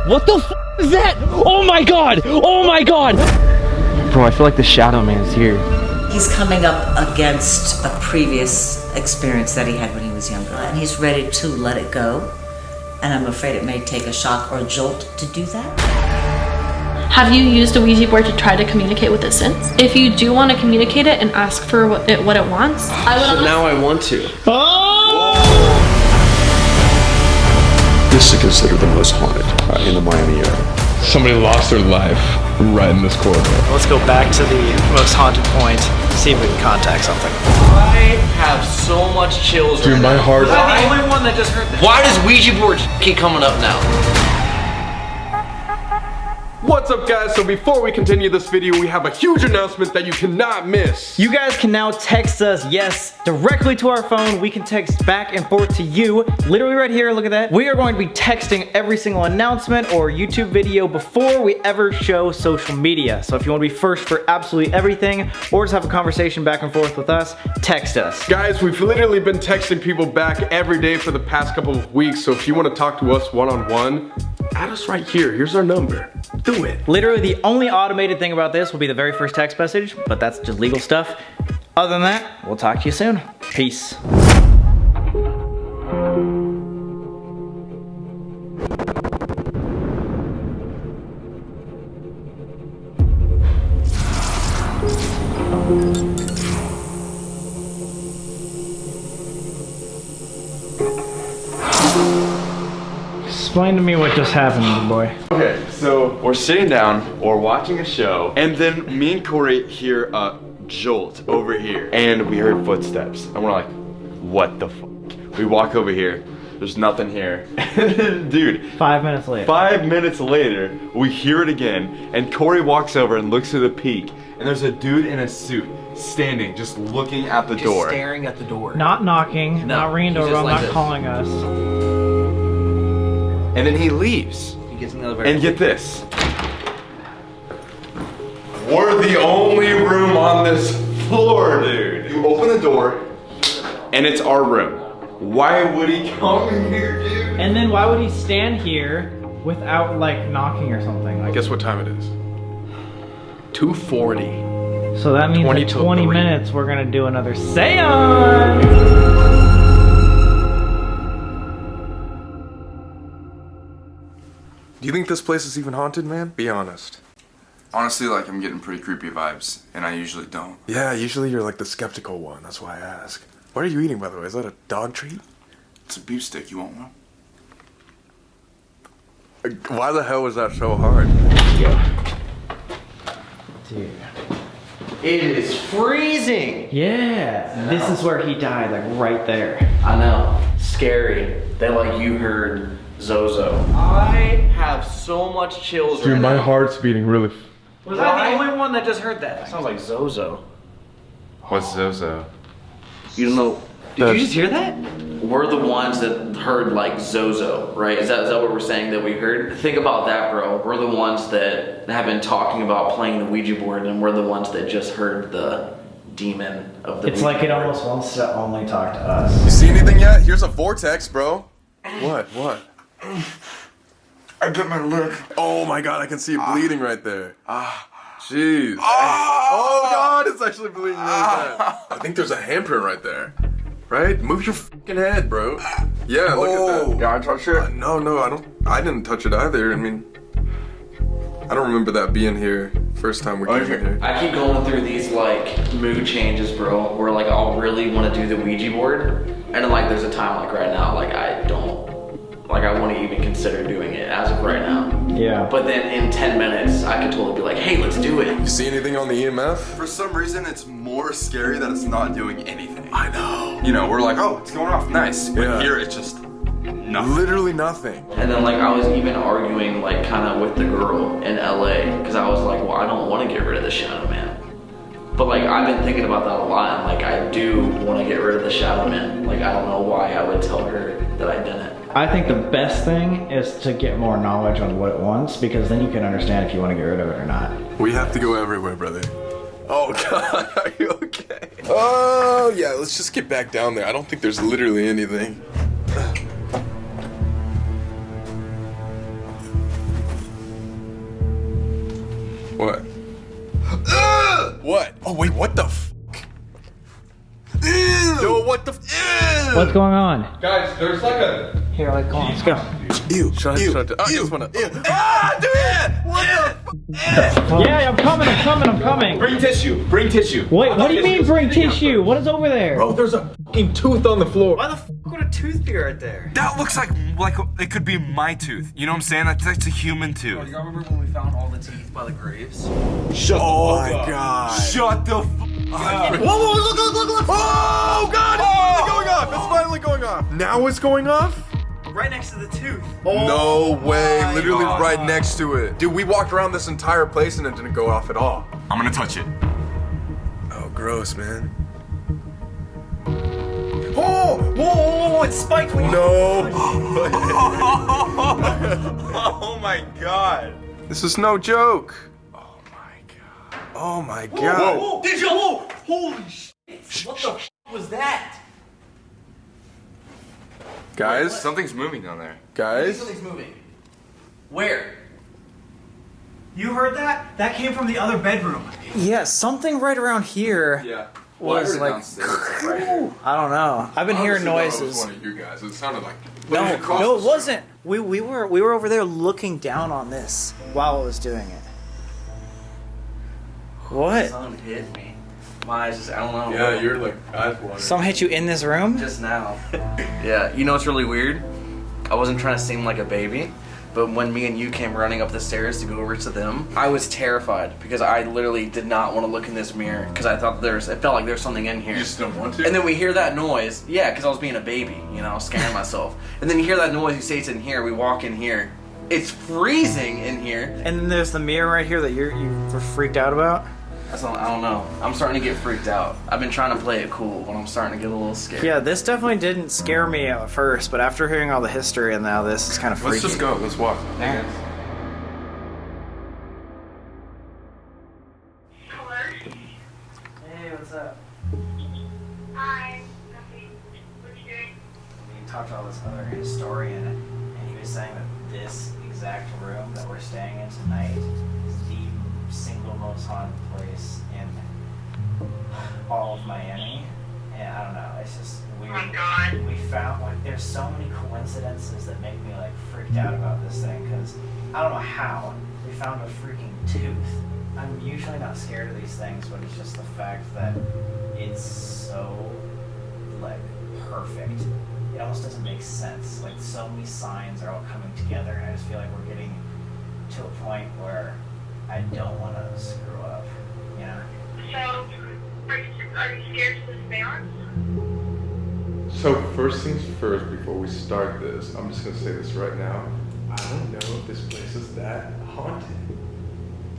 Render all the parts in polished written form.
What the f is that? Oh my god! Oh my god! Bro, I feel like the Shadow Man's here. He's coming up against a previous experience that he had when he was younger, and he's ready to let it go. And I'm afraid it may take a shock or a jolt to do that. Have you used a Ouija board to try to communicate with it since? If you do want to communicate it and ask for what it wants, I would. So now I want to. This is considered the most haunted in the Miami area. Somebody lost their life right in this corridor. Let's go back to the most haunted point, see if we can contact something. I have so much chills. Dude, my heart. Was I the only one that just heard that? Why does Ouija boards keep coming up now? What's up, guys? So before we continue this video, we have a huge announcement that you cannot miss. You guys can now text us, yes, directly to our phone. We can text back and forth to you. Literally right here, look at that. We are going to be texting every single announcement or YouTube video before we ever show social media. So if you want to be first for absolutely everything, or just have a conversation back and forth with us, text us. Guys, we've literally been texting people back every day for the past couple of weeks, so if you want to talk to us one-on-one, add us right here. Here's our number. Do it. Literally the only automated thing about this will be the very first text message, but that's just legal stuff. Other than that, we'll talk to you soon. Peace. Explain to me what just happened, little boy. Okay, so we're sitting down, or watching a show, and then me and Corey hear a jolt over here, and we heard footsteps, and we're like, what the fuck? We walk over here, there's nothing here. Dude, 5 minutes later. 5 minutes later, we hear it again, and Corey walks over and looks through the peak, and there's a dude in a suit standing, just looking at the door. Staring at the door. Not knocking, not ringing doorbell, like not this. calling us. And then he leaves. He gets in the elevator. And get this. We're the only room on this floor, dude. You open the door, and it's our room. Why would he come in here, dude? And then why would he stand here without like knocking or something? Like, Guess what time it is? 2:40. so that means 20 in to 20 3. minutes we're gonna do another seance. Do you think this place is even haunted, man? Be honest. Honestly, like, I'm getting pretty creepy vibes, and I usually don't. Yeah, usually you're like the skeptical one. That's why I ask. What are you eating, by the way? Is that a dog treat? It's a beef stick, you want one? Why the hell was that so hard? Dude. It is freezing. Yeah, this is where he died, like right there. I know. Scary. That like you heard Zozo. I have so much chills Dude, right my now. heart's beating really. Was I the only one that just heard that? Sounds like Zozo. What's Zozo? You don't know. Did you just hear that? We're the ones that heard like Zozo, right? Is that what we're saying that we heard? Think about that, bro. We're the ones that have been talking about playing the Ouija board, and we're the ones that just heard the demon of the It's Ouija like it board. almost wants to only talk to us. You see anything yet? Here's a vortex, bro. What? I bit my lip. Oh my god, I can see it bleeding right there. Jeez. Oh god, it's actually bleeding really bad. I think there's a handprint right there. Right? Move your fucking head, bro. Yeah, look at that. Yeah, I touched it. No, I didn't touch it either. I mean, I don't remember that being here first time we came in here. I keep going through these like mood changes, bro, where like I'll really want to do the Ouija board, and then like there's a time like right now, like I don't, like I want to even consider doing it as of right now. Yeah. But then in 10 minutes, I could totally be like, hey, let's do it. You see anything on the EMF? For some reason, it's more scary that it's not doing anything. I know. You know, we're like, oh, it's going off, nice. But Yeah. here, it's just nothing. Literally nothing. And then like I was even arguing like kind of with the girl in LA, because I was like, well, I don't want to get rid of the Shadow Man. But like I've been thinking about that a lot, and like I do want to get rid of the Shadow Man. Like I don't know why I would tell her that I didn't. I think the best thing is to get more knowledge on what it wants, because then you can understand if you want to get rid of it or not. We have to go everywhere, brother. Oh god, are you okay? Oh yeah, let's just get back down there. I don't think there's literally anything. Oh wait, what the f? Yo, what the f? What's going on? Guys, there's like a... Here, like, come on, let's go. Ew, I just wanna. Ah, dude! What the f? Yeah, I'm coming. Bring tissue. Wait, what do you mean bring tissue? What is over there? Bro, there's a fucking tooth on the floor. Why the f would a tooth be right there? That looks like it could be my tooth. You know what I'm saying? That's a human tooth. You remember when we found all the teeth by the graves? Oh my god. Shut the f Whoa, look. Oh god, it's finally going off. It's finally going off. Now it's going off? Right next to the tooth. No way, literally right next to it. Dude, we walked around this entire place and it didn't go off at all. I'm gonna touch it. Oh, gross, man. Whoa, it's spiked when you... No. Oh my god. This is no joke. Oh my god. Whoa. Did you? Whoa. Holy shit. What the f was that? Guys? Something's moving down there. Guys? Something's moving. Where? You heard that? That came from the other bedroom. Yeah, something right around here. Yeah. Was like, I don't know. I've been hearing noises. It was one of you guys. It sounded like. No, it wasn't. We were over there looking down on this while I was doing it. What? Something hit me. My eyes just, I don't know. Yeah, you're like eyes watering. Some hit you in this room? Just now. Yeah, you know what's really weird? I wasn't trying to seem like a baby, but when me and you came running up the stairs to go over to them, I was terrified because I literally did not want to look in this mirror because I thought it felt like there's something in here. You just don't want to? And then we hear that noise. Yeah, because I was being a baby, you know, scaring myself. And then you hear that noise, you say it's in here, we walk in here. It's freezing in here. And then there's the mirror right here that you were freaked out about? I don't know. I'm starting to get freaked out. I've been trying to play it cool, but I'm starting to get a little scared. Yeah, this definitely didn't scare me at first, but after hearing all the history and now this is kind of freaky. Let's just go. Let's walk. Yeah. Hello? Hey, what's up? Hi. Nothing. What you doing? We talked to all this other historian, and he was saying that this exact room that we're staying in tonight is the single most haunted place in all of Miami. And I don't know, it's just weird. Oh my God. We found, like, there's so many coincidences that make me, like, freaked out about this thing, because I don't know how we found a freaking tooth. I'm usually not scared of these things, but it's just the fact that it's so, like, perfect. It almost doesn't make sense. Like, so many signs are all coming together, and I just feel like we're getting to a point where I don't want to screw up, you know? So, are you scared to the seance? So first things first, before we start this, I'm just gonna say this right now. I don't know if this place is that haunted.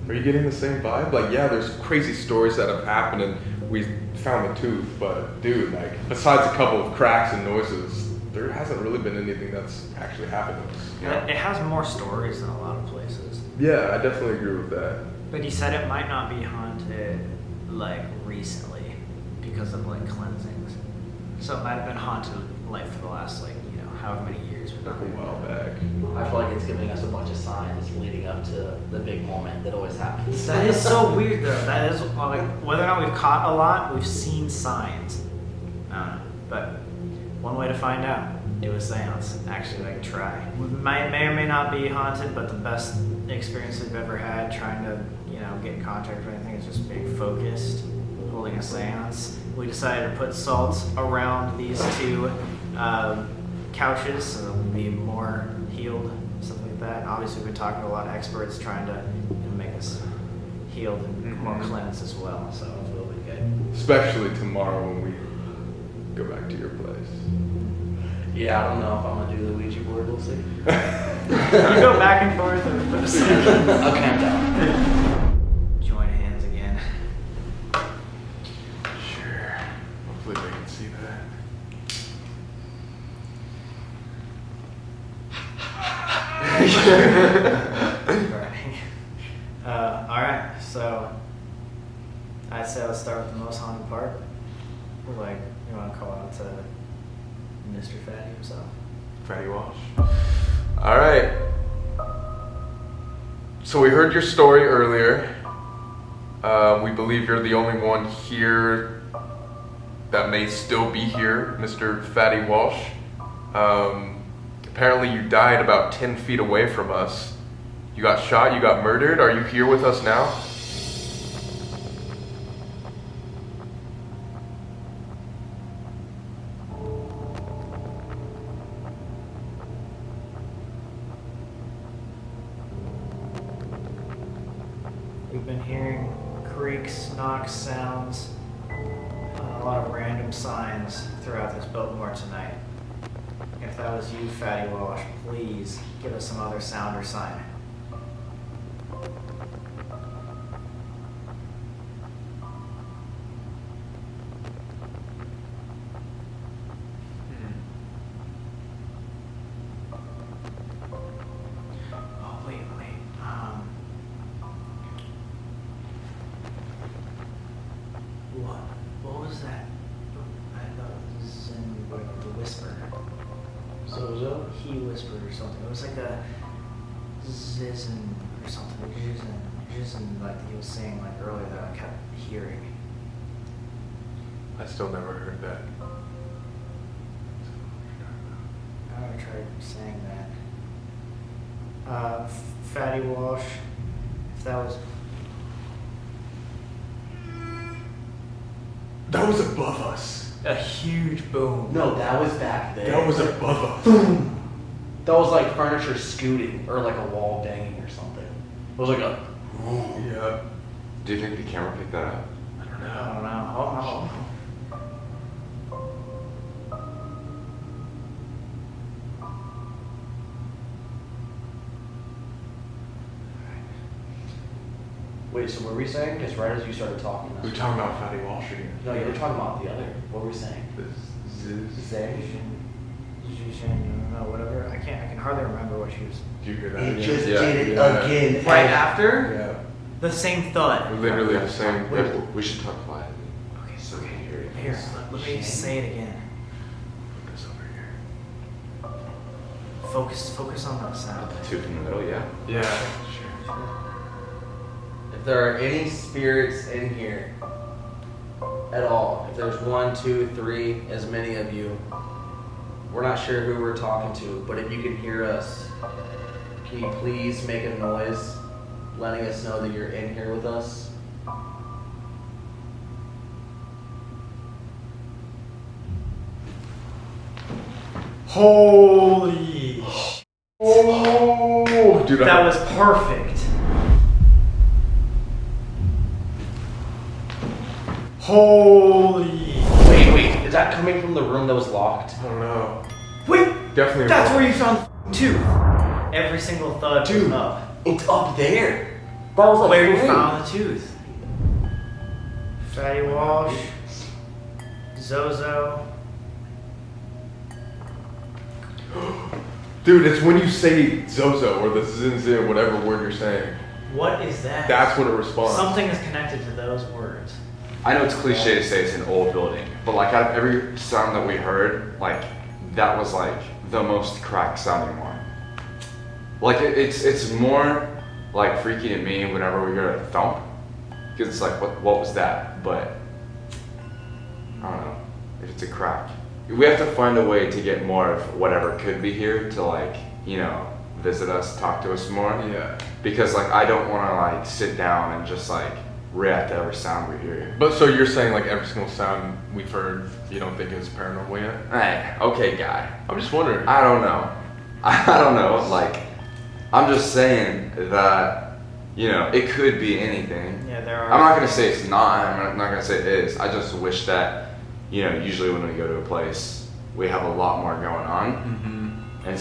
Are you getting the same vibe? Like, yeah, there's crazy stories that have happened and we found the tooth, but dude, like, besides a couple of cracks and noises, there hasn't really been anything that's actually happened to us. You know? It has more stories than a lot of places. Yeah, I definitely agree with that. But he said it might not be haunted, like, recently because of, like, cleansings. So it might have been haunted, like, for the last, like, you know, however many years. Like a while back. I feel like it's giving us a bunch of signs leading up to the big moment that always happens. That is so weird, though. That is, like, whether or not we've caught a lot, we've seen signs. I don't know. But one way to find out, do a seance. Actually, like, try. May or may not be haunted, but the best experience we've ever had trying to, you know, get in contact with anything is just being focused, holding a seance. We decided to put salt around these two couches so they'll be more healed, stuff like that. And obviously, we've been talking to a lot of experts trying to, you know, make us healed and more cleansed as well. So it'll be good. Especially tomorrow when we go back to your place. Yeah, I don't know if I'm gonna do the Ouija board. We'll see. You go back and forth. I'll calm down. Join hands again. Sure. Hopefully they can see that. Alright, so I'd say let's start with the most haunted part. We're like, you want to call out to Mr. Fatty himself. Fatty Walsh. All right. So we heard your story earlier. We believe you're the only one here that may still be here, Mr. Fatty Walsh. Apparently you died about 10 feet away from us. You got shot, you got murdered. Are you here with us now? We've been hearing creaks, knocks, sounds, a lot of random signs throughout this Biltmore tonight. If that was you, Fatty Walsh, please give us some other sound or sign. Oh, wait. What was that? I thought it was in the whisper. Zozo? He whispered or something. It was like a zizzin or something. Jizzin, like he was saying like earlier that I kept hearing. I still never heard that. I tried saying that. Fatty Walsh, if that was... That was above us. A huge boom. No, that was back there. That was above us. Boom. That was like furniture scooting or like a wall banging or something. It was like a. Yeah. Do you think the camera picked that up? I don't know. Wait, so what were we saying? Because right as you started talking, We were talking about Fatty Walsh again. no, you were talking about the other. What were we saying? Zay? No, whatever. I can hardly remember what she was. Did you hear that? It just Yeah. did it Yeah. again. Right after? Yeah. The same thought. Literally the same. We should talk quietly. Okay, So we can hear it. Here, let me say it again. Put this over here. Focus on that sound. The tooth in the middle, yeah. Yeah. If there are any spirits in here at all, if there's 1, 2, 3, as many of you, we're not sure who we're talking to, but if you can hear us, can you please make a noise letting us know that you're in here with us? Holy! Oh, dude, That was perfect. Holy! Wait, is that coming from the room that was locked? I don't know. Wait! Definitely. That's where you found the tooth. Every single thud was Dude. up. It's up there. That was like Where you great. found the tooth. Fatty Walsh. Zozo. Dude, it's when you say Zozo or the Zin, whatever word you're saying. What is that? That's when it responds. Something is connected to those words. I know it's cliche to say it's an old building, but like out of every sound that we heard, like that was like the most cracked sounding one. Like it's more like freaky to me whenever we hear a thump, because it's like what was that? But I don't know if it's a crack. We have to find a way to get more of whatever could be here to like visit us, talk to us more. Yeah. Because like I don't want to like sit down and just like react to every sound we hear. But so you're saying like every single sound we've heard, you don't think is paranormal yet? Hey, okay, guy. I'm just wondering. I don't know. I don't know. Like, I'm just saying that, it could be anything. Yeah, there are. I'm not gonna say it's not. I'm not gonna say it is. I just wish that, usually when we go to a place, we have a lot more going on. Mm-hmm. And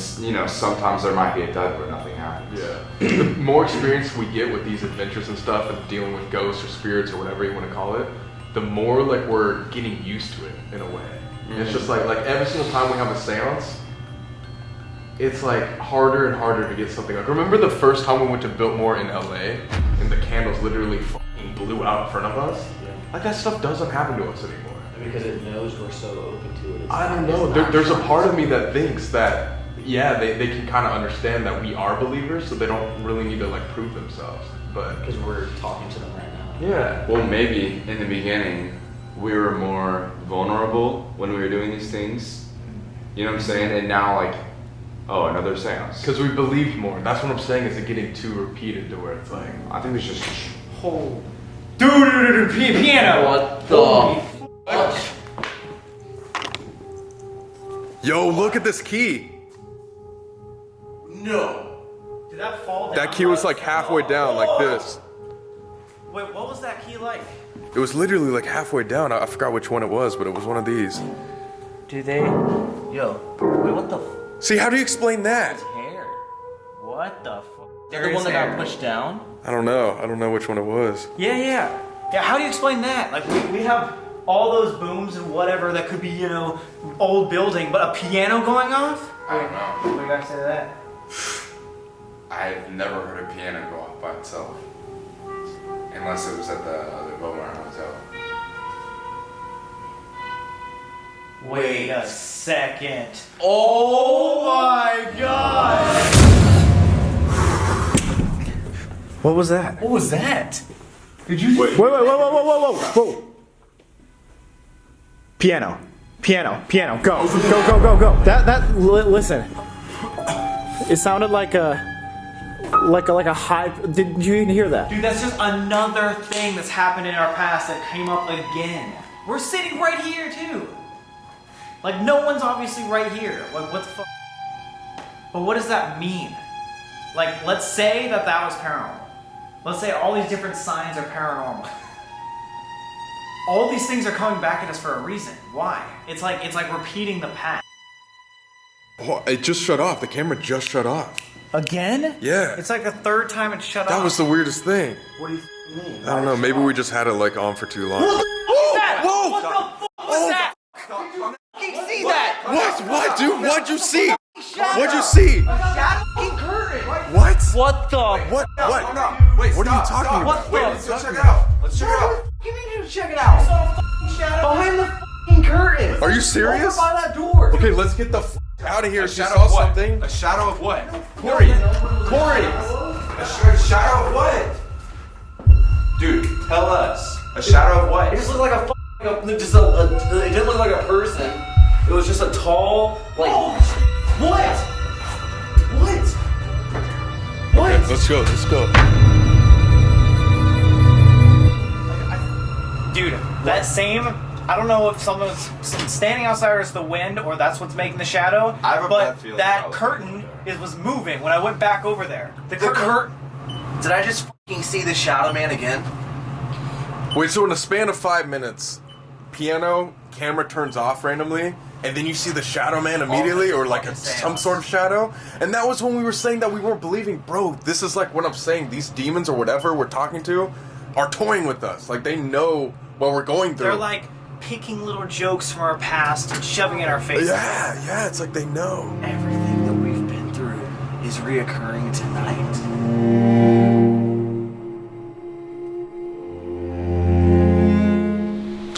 sometimes there might be a dud where nothing happens. Yeah. The more experience we get with these adventures and stuff and dealing with ghosts or spirits or whatever you want to call it, the more like we're getting used to it in a way. Mm-hmm. It's just like every single time we have a seance, it's like harder and harder to get something. Like remember the first time we went to Biltmore in LA and the candles literally fucking blew out in front of us? Yeah. Like that stuff doesn't happen to us anymore. Because it knows we're so open to it. I don't know. There's a part of me that thinks that they can kind of understand that we are believers, so they don't really need to like prove themselves. But because we're talking to them right now. Yeah. Well, maybe in the beginning we were more vulnerable when we were doing these things. You know what I'm saying? And now, like, oh, another seance. Because we believed more. That's what I'm saying. Is it getting too repeated to where it's like, I think it's just. Oh. Dude, piano. What the? Yo, look at this key. No. Did that fall down? That key was like halfway down, like this. Wait, what was that key like? It was literally like halfway down. I forgot which one it was, but it was one of these. Do they? Yo, wait, what the? See, how do you explain that? Hair. What the fuck? The one that got pushed down. I don't know. I don't know which one it was. Yeah. How do you explain that? Like, we have all those booms and whatever that could be, you know, old building, but a piano going off? I don't know. What do you guys say to that? I've never heard a piano go off by itself. Unless it was at the Biltmore Hotel. Wait a second. Oh my god! What was that? What was that? Did you? Wait, whoa. Piano. Go. Listen. It sounded like a high. Did you even hear that? Dude, that's just another thing that's happened in our past that came up again. We're sitting right here too. Like, no one's obviously right here. Like, what the fuck? But what does that mean? Like, let's say that was paranormal. Let's say all these different signs are paranormal. All these things are coming back at us for a reason. Why? It's like repeating the past. Oh, it just shut off. The camera just shut off. Again? Yeah. It's like the third time it shut off. That was the weirdest thing. What do you mean? I don't know. Maybe we just had it like on for too long. What the fuck was that? See that? What, dude? What'd you see? What'd you see? Shadow curtain. What? What the? What? No, wait, What are you stop, talking stop. about? Wait, let's go check it out. Let's check it out. What do you mean to check it out? I saw a fucking shadow behind the fucking curtain. Are you serious? Over by that door. Okay, let's get the out of here. A She shadow saw of what? something. A shadow of what? Corey. A shadow of what? Dude, tell us. A shadow of what? It just looked like it didn't look like a person. It was just a tall, like. What? Okay, let's go. Dude, that same. I don't know if someone's standing outside or it's the wind or that's what's making the shadow. I have a but bad feeling that about curtain was moving when I went back over there. The curtain. Did I just fucking see the shadow man again? Wait, so in a span of 5 minutes, piano camera turns off randomly, and then you see the shadow man immediately, or like some sort of shadow. And that was when we were saying that we weren't believing, bro. This is like what I'm saying. These demons or whatever we're talking to are toying with us. Like they know what we're going through. They're like picking little jokes from our past and shoving in our faces. Yeah, it's like they know. Everything that we've been through is reoccurring tonight.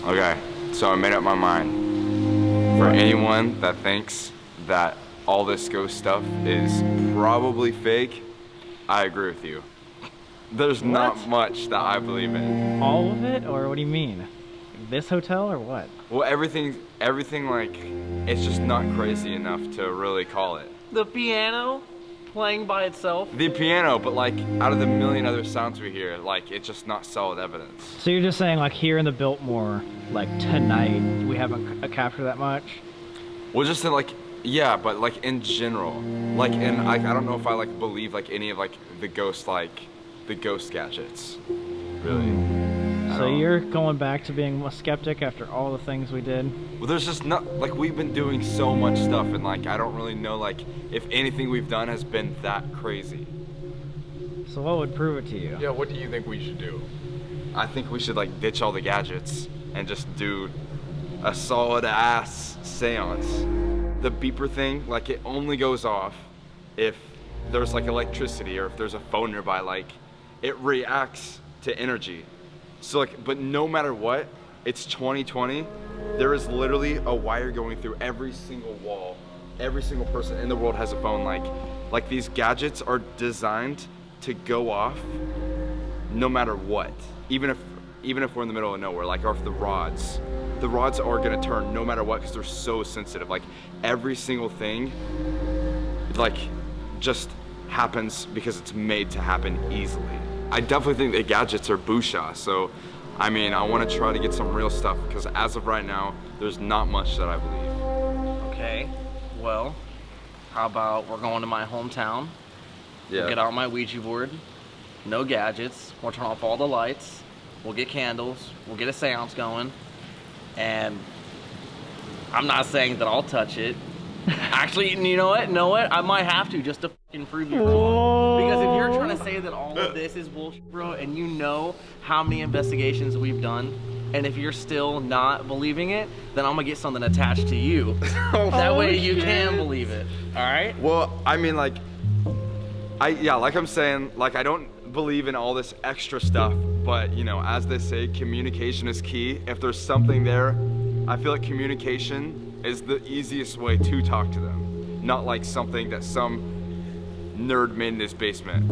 Okay, so I made up my mind. For anyone that thinks that all this ghost stuff is probably fake, I agree with you. There's not much that I believe in. All of it, or what do you mean? This hotel, or what? Well, everything like, it's just not crazy enough to really call it. The piano playing by itself? The piano, but like, out of the million other sounds we hear, like, it's just not solid evidence. So you're just saying, like, here in the Biltmore, like, tonight, we haven't captured that much? Well, just in, like, yeah, but like in general, like, and I don't know if I like believe like any of like the ghost gadgets, really. So you're going back to being a skeptic after all the things we did? Well, there's just not, like, we've been doing so much stuff, and like, I don't really know, like, if anything we've done has been that crazy. So what would prove it to you? Yeah, what do you think we should do? I think we should like ditch all the gadgets and just do a solid ass seance. The beeper thing, like, it only goes off if there's like electricity or if there's a phone nearby. Like, it reacts to energy. So like, but no matter what, it's 2020. There is literally a wire going through every single wall. Every single person in the world has a phone. Like these gadgets are designed to go off no matter what. Even if even if we're in the middle of nowhere, like, or if the rods are gonna turn no matter what, because they're so sensitive. Like, every single thing, like, just happens because it's made to happen easily. I definitely think the gadgets are busha, so, I mean, I want to try to get some real stuff, because as of right now, there's not much that I believe. Okay, well, how about we're going to my hometown? Yeah. We'll get out my Ouija board, no gadgets, we'll turn off all the lights, we'll get candles, we'll get a seance going, and I'm not saying that I'll touch it. Actually, you know what? I might have to, just to fucking prove you wrong. Because if you're trying to say that all of this is bullshit, bro, and you know how many investigations we've done, and if you're still not believing it, then I'm gonna get something attached to you. That way you can believe it. All right? Well, I mean, like, like I'm saying, like, I don't believe in all this extra stuff, but, you know, as they say, communication is key. If there's something there, I feel like communication is the easiest way to talk to them, not like something that some nerd made in his basement.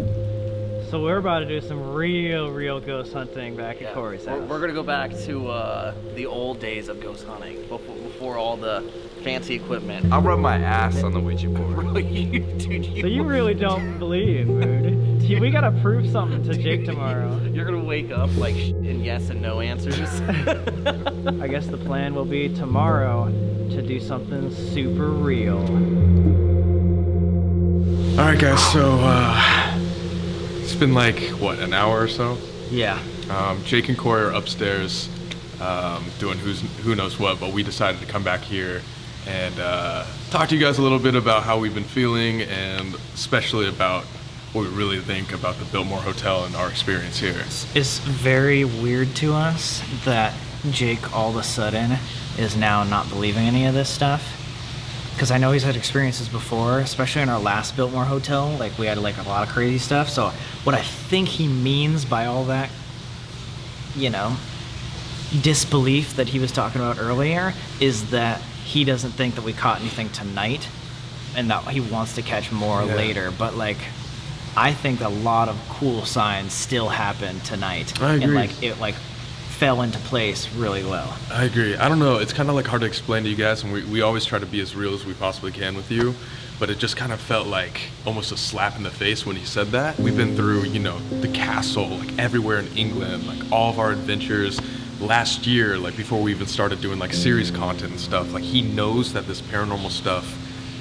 So we're about to do some real ghost hunting back at Corey's house. We're gonna go back to the old days of ghost hunting, before all the fancy equipment. I'll rub my ass on the Ouija board. Bro, So you really don't believe, dude. We gotta prove something to Jake tomorrow. You're gonna wake up like in yes and no answers. I guess the plan will be tomorrow to do something super real. All right, guys. So it's been like what, an hour or so? Yeah. Jake and Corey are upstairs doing who knows what, but we decided to come back here and talk to you guys a little bit about how we've been feeling, and especially about what we really think about the Biltmore Hotel and our experience here. It's very weird to us that Jake all of a sudden is now not believing any of this stuff. Because I know he's had experiences before, especially in our last Biltmore Hotel. Like, we had like a lot of crazy stuff. So what I think he means by all that, you know, disbelief that he was talking about earlier is that he doesn't think that we caught anything tonight and that he wants to catch more later. But like, I think a lot of cool signs still happened tonight. I agree. And like, it like fell into place really well. I agree. I don't know, it's kind of like hard to explain to you guys, and we always try to be as real as we possibly can with you, but it just kind of felt like almost a slap in the face when he said that. We've been through, you know, the castle, like everywhere in England, like all of our adventures. Last year, like before we even started doing like series content and stuff, like he knows that this paranormal stuff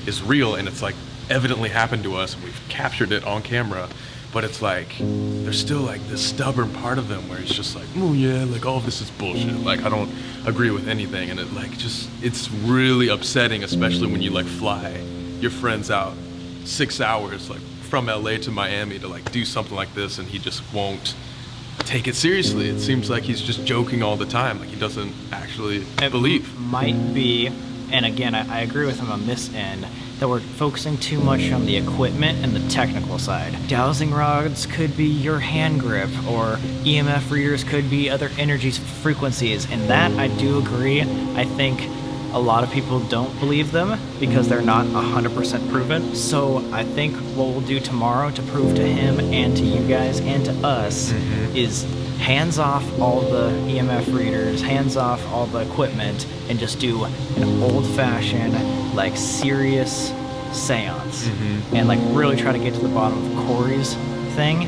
is real, and it's like evidently happened to us, and we've captured it on camera. But it's like, there's still like this stubborn part of them where it's just like, oh yeah, like all of this is bullshit. Like, I don't agree with anything. And it like just, it's really upsetting, especially when you like fly your friends out 6 hours, like from LA to Miami to like do something like this, and he just won't take it seriously. It seems like he's just joking all the time. Like he doesn't actually believe. Might be, and again, I agree with him on this end, that we're focusing too much on the equipment and the technical side. Dowsing rods could be your hand grip, or EMF readers could be other energy frequencies, and that I do agree. I think a lot of people don't believe them because they're not 100% proven. So I think what we'll do tomorrow to prove to him and to you guys and to us is hands off all the EMF readers, hands off all the equipment, and just do an old-fashioned, like, serious seance. And like really try to get to the bottom of Corey's thing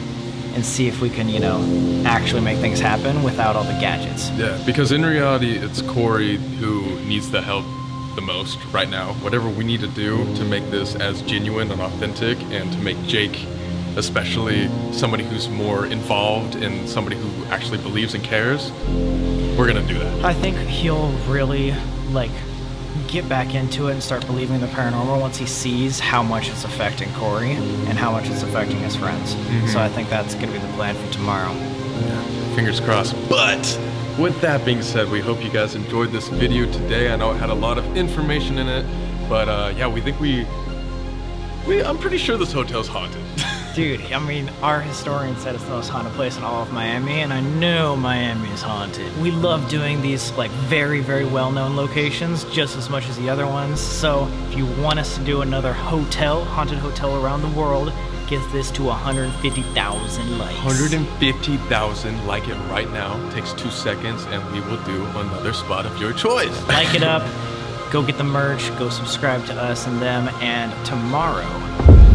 and see if we can, you know, actually make things happen without all the gadgets. Yeah, because in reality, it's Corey who needs the help the most right now. Whatever we need to do to make this as genuine and authentic, and to make Jake, especially somebody who's more involved and somebody who actually believes and cares, we're gonna do that. I think he'll really, like, get back into it and start believing in the paranormal once he sees how much it's affecting Corey and how much it's affecting his friends. So I think that's gonna be the plan for tomorrow. Yeah, fingers crossed. But with that being said, we hope you guys enjoyed this video today. I know it had a lot of information in it, but yeah, we think I'm pretty sure this hotel's haunted. Dude, I mean, our historian said it's the most haunted place in all of Miami, and I know Miami is haunted. We love doing these, like, very, very well-known locations just as much as the other ones. So if you want us to do another haunted hotel around the world, get this to 150,000 likes. 150,000, like it right now. Takes 2 seconds and we will do another spot of your choice. Like it up, go get the merch, go subscribe to us and them, and tomorrow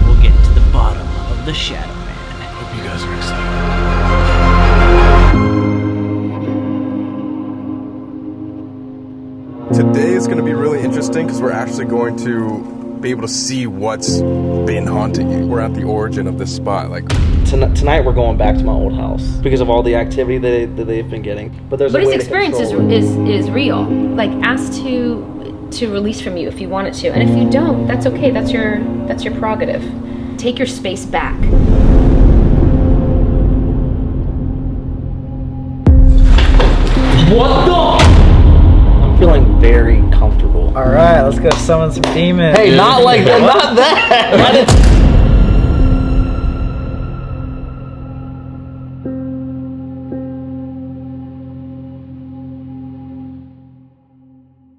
we'll get to the bottom of the Shadow Man. Hope you guys are excited. Today is going to be really interesting because we're actually going to be able to see what's been haunting you. We're at the origin of this spot. Like Tonight we're going back to my old house because of all the activity that they've been getting. But there's But a his way experience to control it. is real. Like, ask to release from you if you want it to, and if you don't, that's okay. That's your prerogative. Take your space back. What the? I'm feeling very comfortable. All right, let's go summon some demons. Hey, not like that. Not that.